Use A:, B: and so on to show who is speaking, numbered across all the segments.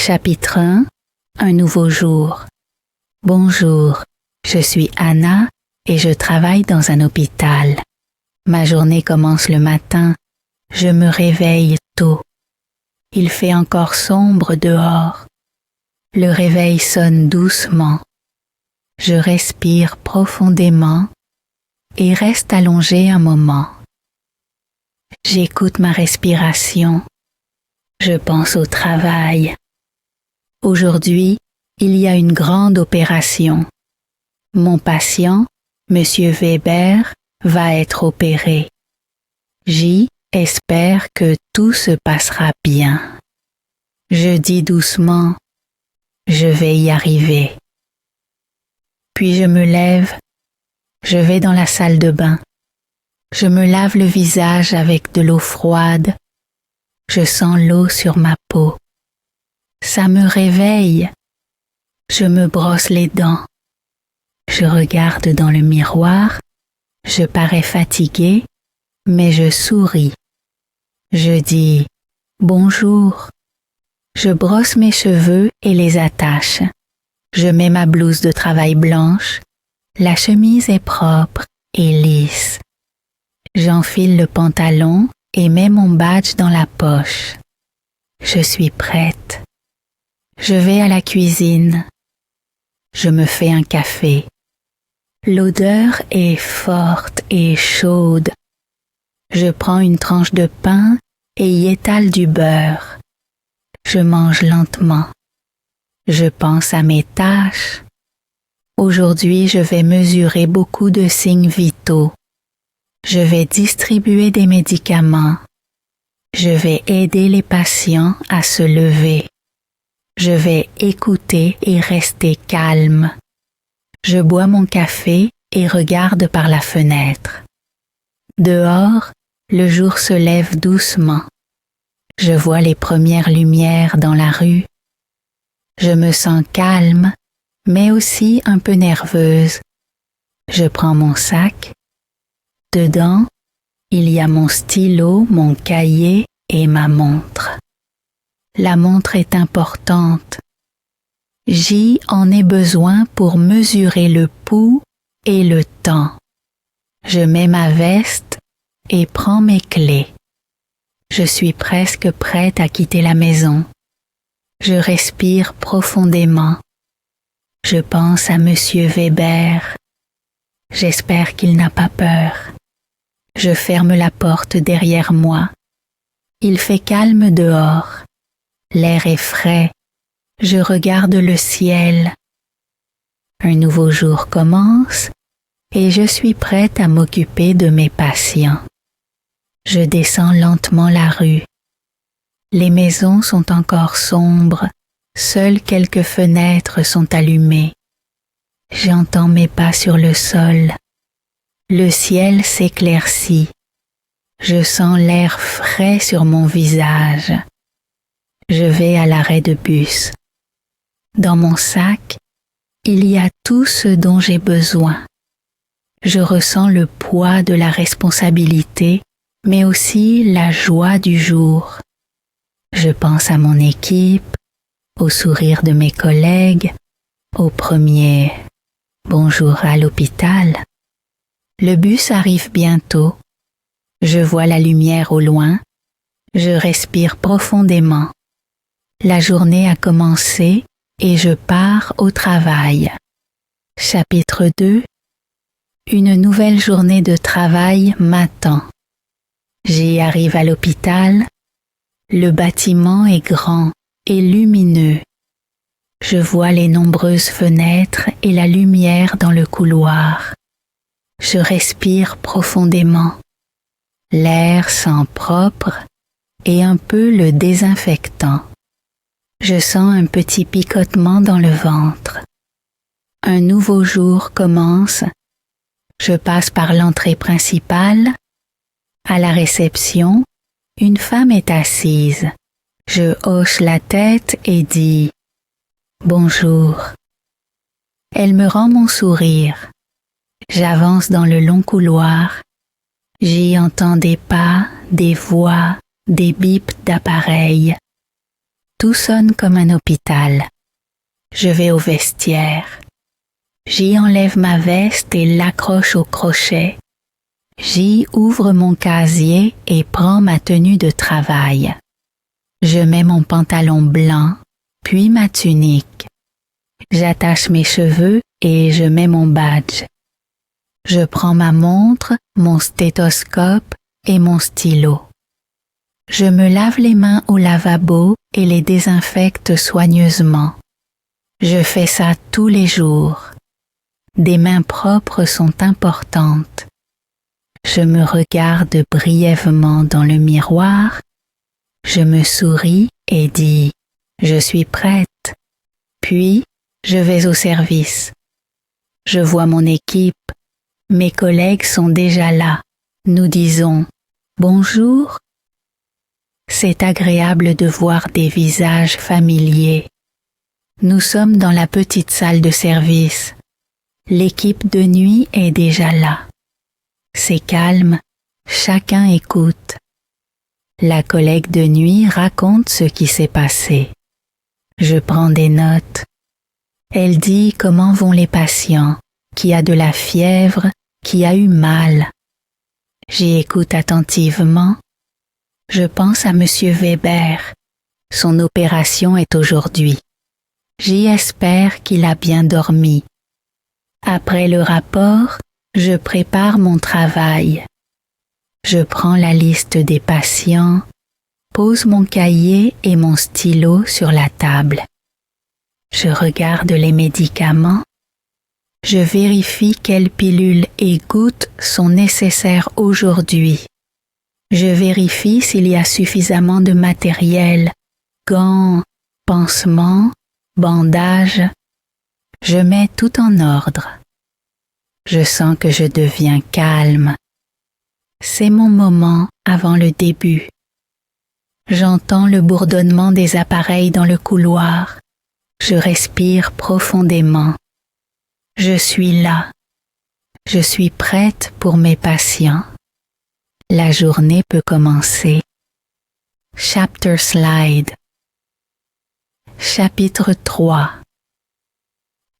A: Chapitre 1. Un nouveau jour. Bonjour, je suis Anna et je travaille dans un hôpital. Ma journée commence le matin. Je me réveille tôt. Il fait encore sombre dehors. Le réveil sonne doucement. Je respire profondément et reste allongé un moment. J'écoute ma respiration. Je pense au travail. Aujourd'hui, il y a une grande opération. Mon patient, Monsieur Weber, va être opéré. J'espère que tout se passera bien. Je dis doucement, je vais y arriver. Puis je me lève, je vais dans la salle de bain. Je me lave le visage avec de l'eau froide. Je sens l'eau sur ma peau. Ça me réveille. Je me brosse les dents. Je regarde dans le miroir. Je parais fatiguée, mais je souris. Je dis « Bonjour ». Je brosse mes cheveux et les attache. Je mets ma blouse de travail blanche. La chemise est propre et lisse. J'enfile le pantalon et mets mon badge dans la poche. Je suis prête. Je vais à la cuisine. Je me fais un café. L'odeur est forte et chaude. Je prends une tranche de pain et y étale du beurre. Je mange lentement. Je pense à mes tâches. Aujourd'hui, je vais mesurer beaucoup de signes vitaux. Je vais distribuer des médicaments. Je vais aider les patients à se lever. Je vais écouter et rester calme. Je bois mon café et regarde par la fenêtre. Dehors, le jour se lève doucement. Je vois les premières lumières dans la rue. Je me sens calme, mais aussi un peu nerveuse. Je prends mon sac. Dedans, il y a mon stylo, mon cahier et ma montre. La montre est importante. J'y en ai besoin pour mesurer le pouls et le temps. Je mets ma veste et prends mes clés. Je suis presque prête à quitter la maison. Je respire profondément. Je pense à Monsieur Weber. J'espère qu'il n'a pas peur. Je ferme la porte derrière moi. Il fait calme dehors. L'air est frais. Je regarde le ciel. Un nouveau jour commence et je suis prête à m'occuper de mes patients. Je descends lentement la rue. Les maisons sont encore sombres. Seules quelques fenêtres sont allumées. J'entends mes pas sur le sol. Le ciel s'éclaircit. Je sens l'air frais sur mon visage. Je vais à l'arrêt de bus. Dans mon sac, il y a tout ce dont j'ai besoin. Je ressens le poids de la responsabilité, mais aussi la joie du jour. Je pense à mon équipe, au sourire de mes collègues, au premier « bonjour à l'hôpital ». Le bus arrive bientôt. Je vois la lumière au loin. Je respire profondément. La journée a commencé et je pars au travail. Chapitre 2. Une nouvelle journée de travail m'attend. J'y arrive à l'hôpital. Le bâtiment est grand et lumineux. Je vois les nombreuses fenêtres et la lumière dans le couloir. Je respire profondément. L'air sent propre et un peu le désinfectant. Je sens un petit picotement dans le ventre. Un nouveau jour commence. Je passe par l'entrée principale. À la réception, une femme est assise. Je hoche la tête et dis « Bonjour ». Elle me rend mon sourire. J'avance dans le long couloir. J'y entends des pas, des voix, des bips d'appareils. Tout sonne comme un hôpital. Je vais au vestiaire. J'y enlève ma veste et l'accroche au crochet. J'y ouvre mon casier et prends ma tenue de travail. Je mets mon pantalon blanc, puis ma tunique. J'attache mes cheveux et je mets mon badge. Je prends ma montre, mon stéthoscope et mon stylo. Je me lave les mains au lavabo et les désinfecte soigneusement. Je fais ça tous les jours. Des mains propres sont importantes. Je me regarde brièvement dans le miroir. Je me souris et dis « Je suis prête ». Puis, je vais au service. Je vois mon équipe. Mes collègues sont déjà là. Nous disons « Bonjour ». C'est agréable de voir des visages familiers. Nous sommes dans la petite salle de service. L'équipe de nuit est déjà là. C'est calme, chacun écoute. La collègue de nuit raconte ce qui s'est passé. Je prends des notes. Elle dit comment vont les patients, qui a de la fièvre, qui a eu mal. J'y écoute attentivement. Je pense à Monsieur Weber. Son opération est aujourd'hui. J'y espère qu'il a bien dormi. Après le rapport, je prépare mon travail. Je prends la liste des patients, pose mon cahier et mon stylo sur la table. Je regarde les médicaments. Je vérifie quelles pilules et gouttes sont nécessaires aujourd'hui. Je vérifie s'il y a suffisamment de matériel, gants, pansements, bandages. Je mets tout en ordre. Je sens que je deviens calme. C'est mon moment avant le début. J'entends le bourdonnement des appareils dans le couloir. Je respire profondément. Je suis là. Je suis prête pour mes patients. La journée peut commencer. Chapter Slide. Chapitre 3.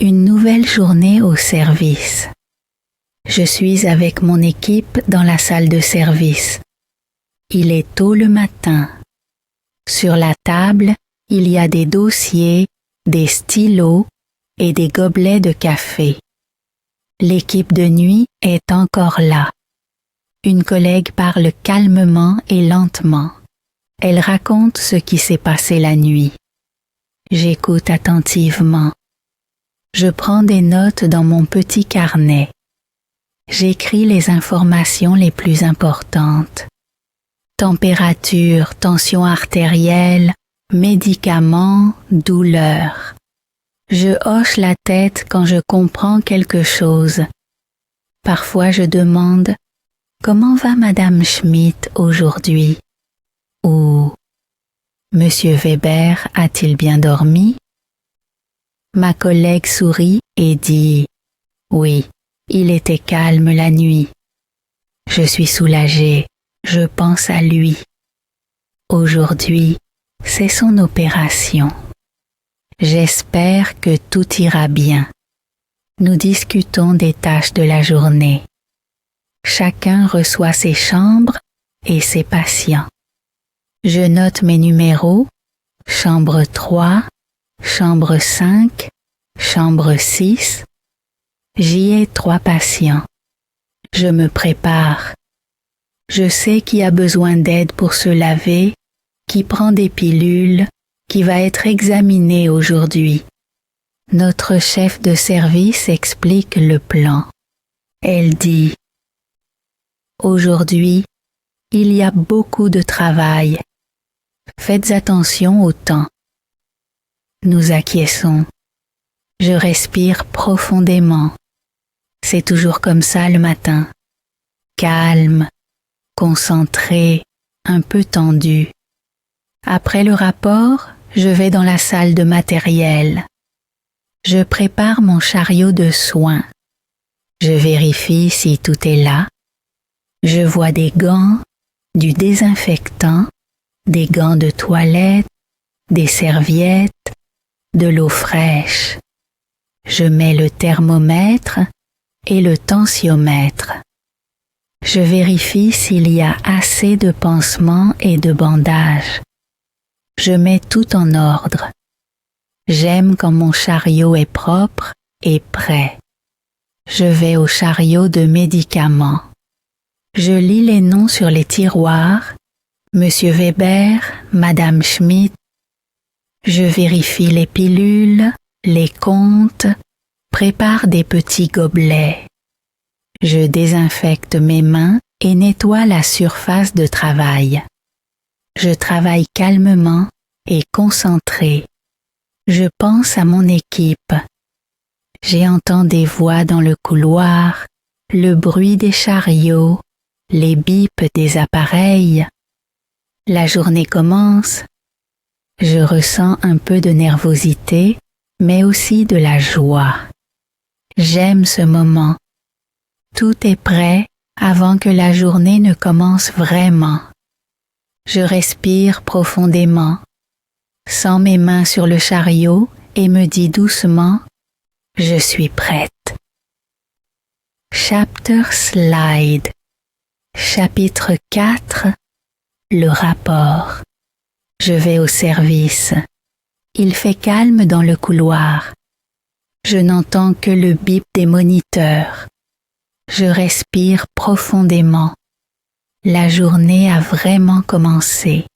A: Une nouvelle journée au service. Je suis avec mon équipe dans la salle de service. Il est tôt le matin. Sur la table, il y a des dossiers, des stylos et des gobelets de café. L'équipe de nuit est encore là. Une collègue parle calmement et lentement. Elle raconte ce qui s'est passé la nuit. J'écoute attentivement. Je prends des notes dans mon petit carnet. J'écris les informations les plus importantes. Température, tension artérielle, médicaments, douleur. Je hoche la tête quand je comprends quelque chose. Parfois je demande « Comment va Madame Schmidt aujourd'hui ?» ou « Monsieur Weber a-t-il bien dormi ?» Ma collègue sourit et dit « Oui, il était calme la nuit. » Je suis soulagée, je pense à lui. Aujourd'hui, c'est son opération. J'espère que tout ira bien. Nous discutons des tâches de la journée. Chacun reçoit ses chambres et ses patients. Je note mes numéros, chambre 3, chambre 5, chambre 6. J'y ai 3 patients. Je me prépare. Je sais qui a besoin d'aide pour se laver, qui prend des pilules, qui va être examiné aujourd'hui. Notre chef de service explique le plan. Elle dit « Aujourd'hui, il y a beaucoup de travail. Faites attention au temps. » Nous acquiesçons. Je respire profondément. C'est toujours comme ça le matin. Calme, concentré, un peu tendu. Après le rapport, je vais dans la salle de matériel. Je prépare mon chariot de soins. Je vérifie si tout est là. Je vois des gants, du désinfectant, des gants de toilette, des serviettes, de l'eau fraîche. Je mets le thermomètre et le tensiomètre. Je vérifie s'il y a assez de pansements et de bandages. Je mets tout en ordre. J'aime quand mon chariot est propre et prêt. Je vais au chariot de médicaments. Je lis les noms sur les tiroirs, Monsieur Weber, Madame Schmidt. Je vérifie les pilules, les comptes, prépare des petits gobelets. Je désinfecte mes mains et nettoie la surface de travail. Je travaille calmement et concentré. Je pense à mon équipe. J'entends des voix dans le couloir, le bruit des chariots, les bips des appareils. La journée commence. Je ressens un peu de nervosité, mais aussi de la joie. J'aime ce moment. Tout est prêt avant que la journée ne commence vraiment. Je respire profondément, sens mes mains sur le chariot et me dis doucement « Je suis prête ». Chapter Slide. Chapitre 4. Le rapport. Je vais au service. Il fait calme dans le couloir. Je n'entends que le bip des moniteurs. Je respire profondément. La journée a vraiment commencé.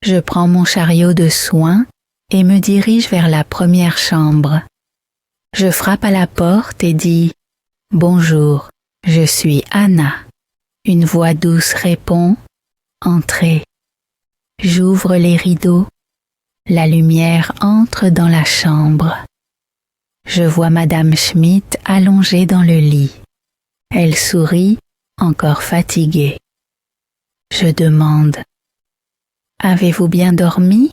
A: Je prends mon chariot de soins et me dirige vers la première chambre. Je frappe à la porte et dis « Bonjour, je suis Anna ». Une voix douce répond « Entrez ». J'ouvre les rideaux. La lumière entre dans la chambre. Je vois Madame Schmidt allongée dans le lit. Elle sourit, encore fatiguée. Je demande « Avez-vous bien dormi ?»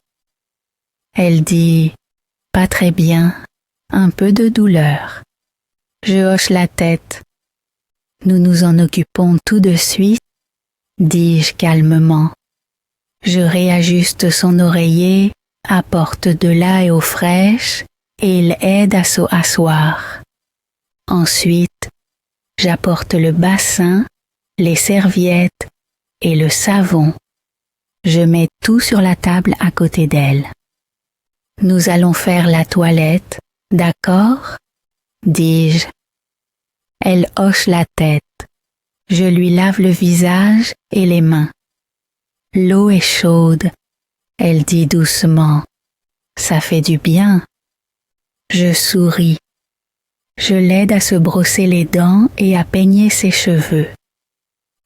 A: Elle dit « Pas très bien, un peu de douleur ». Je hoche la tête. « Nous nous en occupons tout de suite », dis-je calmement. Je réajuste son oreiller, apporte de l'ail eau fraîche et il aide à s'asseoir. Ensuite, j'apporte le bassin, les serviettes et le savon. Je mets tout sur la table à côté d'elle. Nous allons faire la toilette, d'accord ? Dis-je. Elle hoche la tête. Je lui lave le visage et les mains. L'eau est chaude. Elle dit doucement. Ça fait du bien. Je souris. Je l'aide à se brosser les dents et à peigner ses cheveux.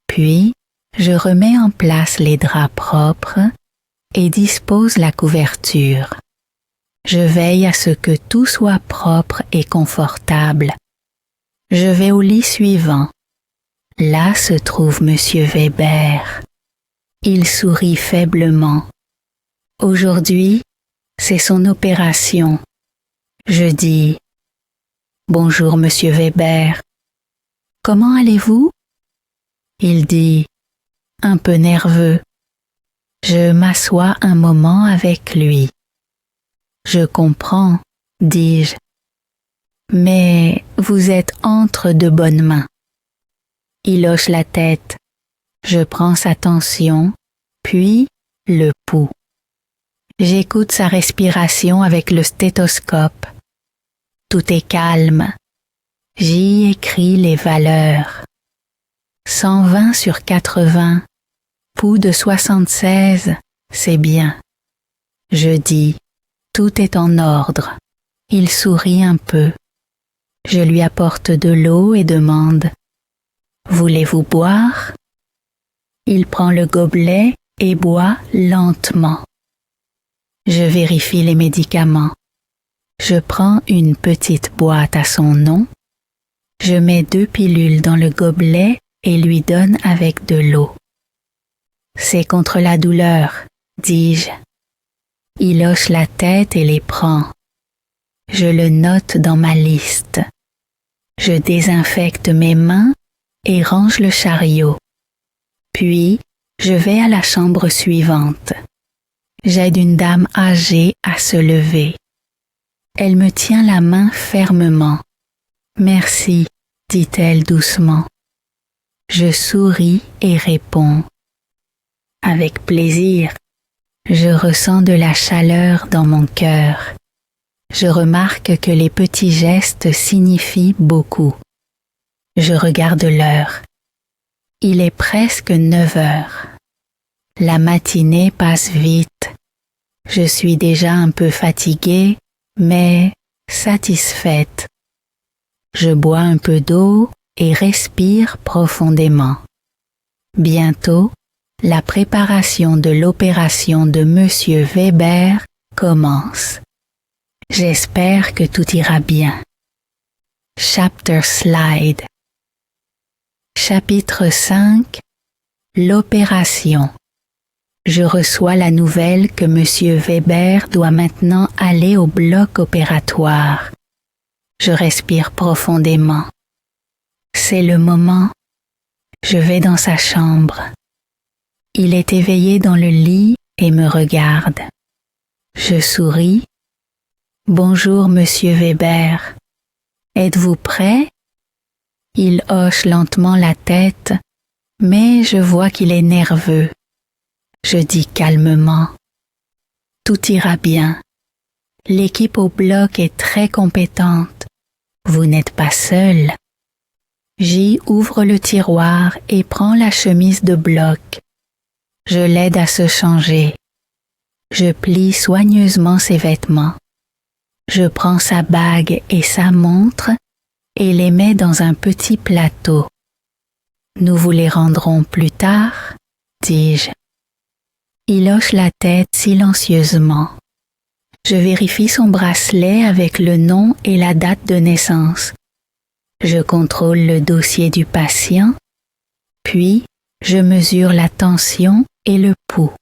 A: Puis, je remets en place les draps propres et dispose la couverture. Je veille à ce que tout soit propre et confortable. Je vais au lit suivant. Là se trouve Monsieur Weber. Il sourit faiblement. Aujourd'hui, c'est son opération. Je dis « Bonjour, Monsieur Weber. Comment allez-vous » Il dit « Un peu nerveux ». Je m'assois un moment avec lui. Je comprends, dis-je. Mais vous êtes entre de bonnes mains. Il hoche la tête. Je prends sa tension, puis le pouls. J'écoute sa respiration avec le stéthoscope. Tout est calme. J'y écris les valeurs. 120 sur 80, pouls de 76, c'est bien. Je dis, tout est en ordre. Il sourit un peu. Je lui apporte de l'eau et demande, voulez-vous boire ? Il prend le gobelet et boit lentement. Je vérifie les médicaments. Je prends une petite boîte à son nom. Je mets 2 pilules dans le gobelet et lui donne avec de l'eau. C'est contre la douleur, dis-je. Il hoche la tête et les prend. Je le note dans ma liste. Je désinfecte mes mains et range le chariot. Puis, je vais à la chambre suivante. j'aide une dame âgée à se lever. Elle me tient la main fermement. Merci, dit-elle doucement. Je souris et réponds. Avec plaisir. Je ressens de la chaleur dans mon cœur. Je remarque que les petits gestes signifient beaucoup. Je regarde l'heure. Il est presque 9 heures. La matinée passe vite. Je suis déjà un peu fatiguée, mais satisfaite. Je bois un peu d'eau et respire profondément. Bientôt, la préparation de l'opération de Monsieur Weber commence. J'espère que tout ira bien. Chapter Slide. Chapitre 5. L'opération. Je reçois la nouvelle que Monsieur Weber doit maintenant aller au bloc opératoire. Je respire profondément. C'est le moment. Je vais dans sa chambre. Il est éveillé dans le lit et me regarde. Je souris. Bonjour, Monsieur Weber. Êtes-vous prêt? Il hoche lentement la tête, mais je vois qu'il est nerveux. Je dis calmement. Tout ira bien. L'équipe au bloc est très compétente. Vous n'êtes pas seul. J ouvre le tiroir et prend la chemise de bloc. Je l'aide à se changer. Je plie soigneusement ses vêtements. Je prends sa bague et sa montre et les mets dans un petit plateau. Nous vous les rendrons plus tard, dis-je. Il hoche la tête silencieusement. Je vérifie son bracelet avec le nom et la date de naissance. Je contrôle le dossier du patient, puis je mesure la tension et le pouls.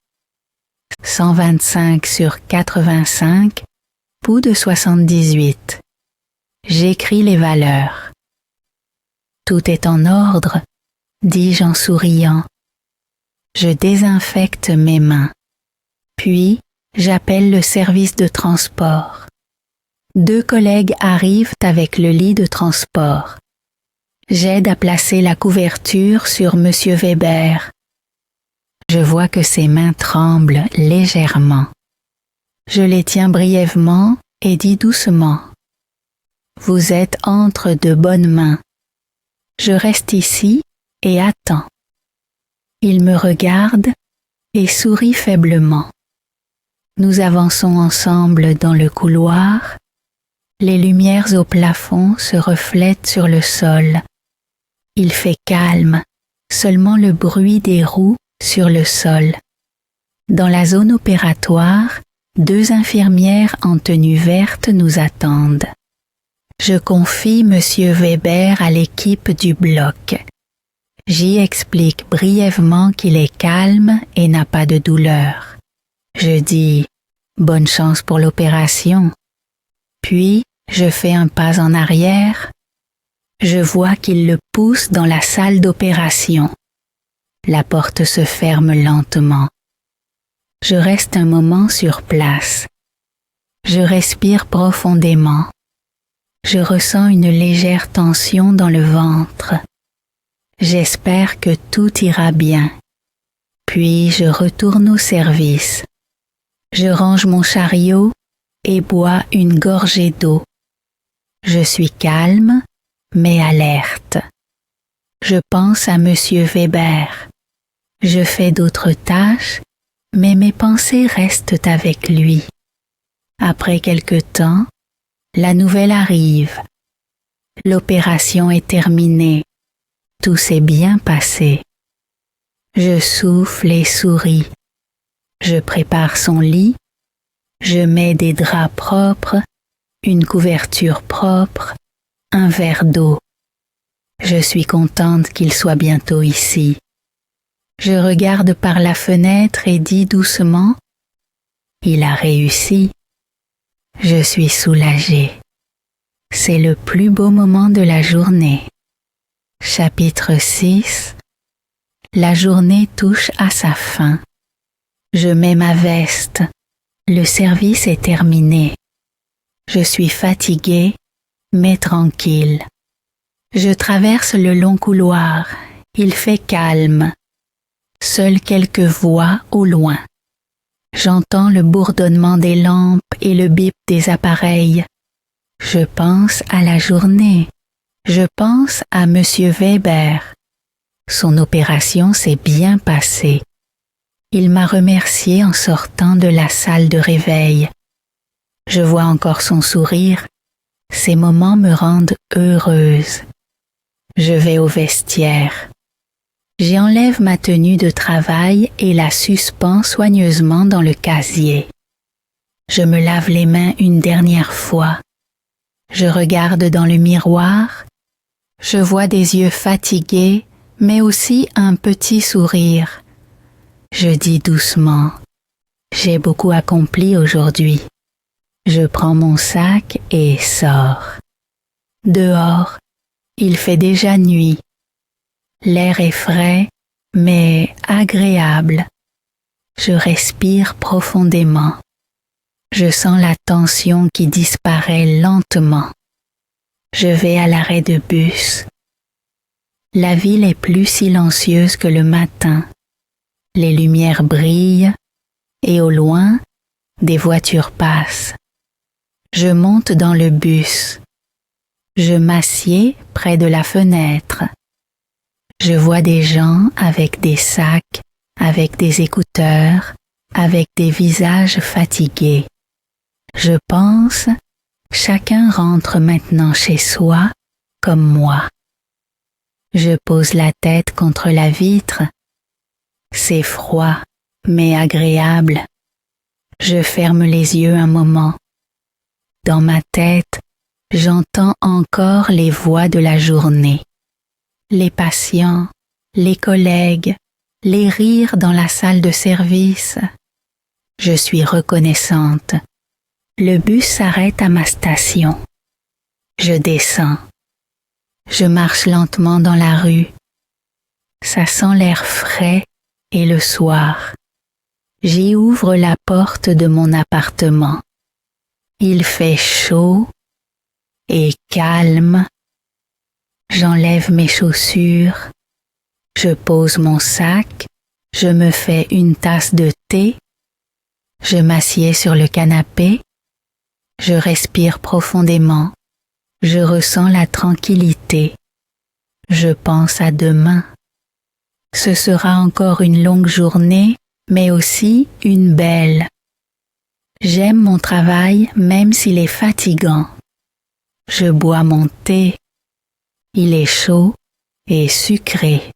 A: 125/85, pouls de 78. J'écris les valeurs. Tout est en ordre, dis-je en souriant. Je désinfecte mes mains. Puis, j'appelle le service de transport. 2 collègues arrivent avec le lit de transport. J'aide à placer la couverture sur Monsieur Weber. Je vois que ses mains tremblent légèrement. Je les tiens brièvement et dis doucement. Vous êtes entre de bonnes mains. Je reste ici et attends. Il me regarde et sourit faiblement. Nous avançons ensemble dans le couloir. Les lumières au plafond se reflètent sur le sol. Il fait calme, seulement le bruit des roues sur le sol. Dans la zone opératoire, 2 infirmières en tenue verte nous attendent. Je confie Monsieur Weber à l'équipe du bloc. J'y explique brièvement qu'il est calme et n'a pas de douleur. Je dis « Bonne chance pour l'opération ». Puis, je fais un pas en arrière. Je vois qu'il le pousse dans la salle d'opération. La porte se ferme lentement. Je reste un moment sur place. Je respire profondément. Je ressens une légère tension dans le ventre. J'espère que tout ira bien. Puis je retourne au service. Je range mon chariot et bois une gorgée d'eau. Je suis calme, mais alerte. Je pense à Monsieur Weber. Je fais d'autres tâches, mais mes pensées restent avec lui. Après quelque temps, la nouvelle arrive. L'opération est terminée. Tout s'est bien passé. Je souffle et souris. Je prépare son lit. Je mets des draps propres, une couverture propre, un verre d'eau. Je suis contente qu'il soit bientôt ici. Je regarde par la fenêtre et dis doucement « Il a réussi ». Je suis soulagée. C'est le plus beau moment de la journée. Chapitre 6. La journée touche à sa fin. Je mets ma veste. Le service est terminé. Je suis fatiguée, mais tranquille. Je traverse le long couloir. Il fait calme. Seules quelques voix au loin. J'entends le bourdonnement des lampes et le bip des appareils. Je pense à la journée. Je pense à Monsieur Weber. Son opération s'est bien passée. Il m'a remercié en sortant de la salle de réveil. Je vois encore son sourire. Ces moments me rendent heureuse. Je vais au vestiaire. J'y enlève ma tenue de travail et la suspends soigneusement dans le casier. Je me lave les mains une dernière fois. Je regarde dans le miroir. Je vois des yeux fatigués, mais aussi un petit sourire. Je dis doucement, « J'ai beaucoup accompli aujourd'hui. » Je prends mon sac et sors. Dehors, il fait déjà nuit. L'air est frais, mais agréable. Je respire profondément. Je sens la tension qui disparaît lentement. Je vais à l'arrêt de bus. La ville est plus silencieuse que le matin. Les lumières brillent et au loin, des voitures passent. Je monte dans le bus. Je m'assieds près de la fenêtre. Je vois des gens avec des sacs, avec des écouteurs, avec des visages fatigués. Je pense, chacun rentre maintenant chez soi comme moi. Je pose la tête contre la vitre. C'est froid, mais agréable. Je ferme les yeux un moment. Dans ma tête, j'entends encore les voix de la journée. Les patients, les collègues, les rires dans la salle de service. Je suis reconnaissante. Le bus s'arrête à ma station. Je descends. Je marche lentement dans la rue. Ça sent l'air frais et le soir. J'y ouvre la porte de mon appartement. Il fait chaud et calme. J'enlève mes chaussures. Je pose mon sac. Je me fais une tasse de thé. Je m'assieds sur le canapé. Je respire profondément. Je ressens la tranquillité. Je pense à demain. Ce sera encore une longue journée, mais aussi une belle. J'aime mon travail même s'il est fatigant. Je bois mon thé. Il est chaud et sucré.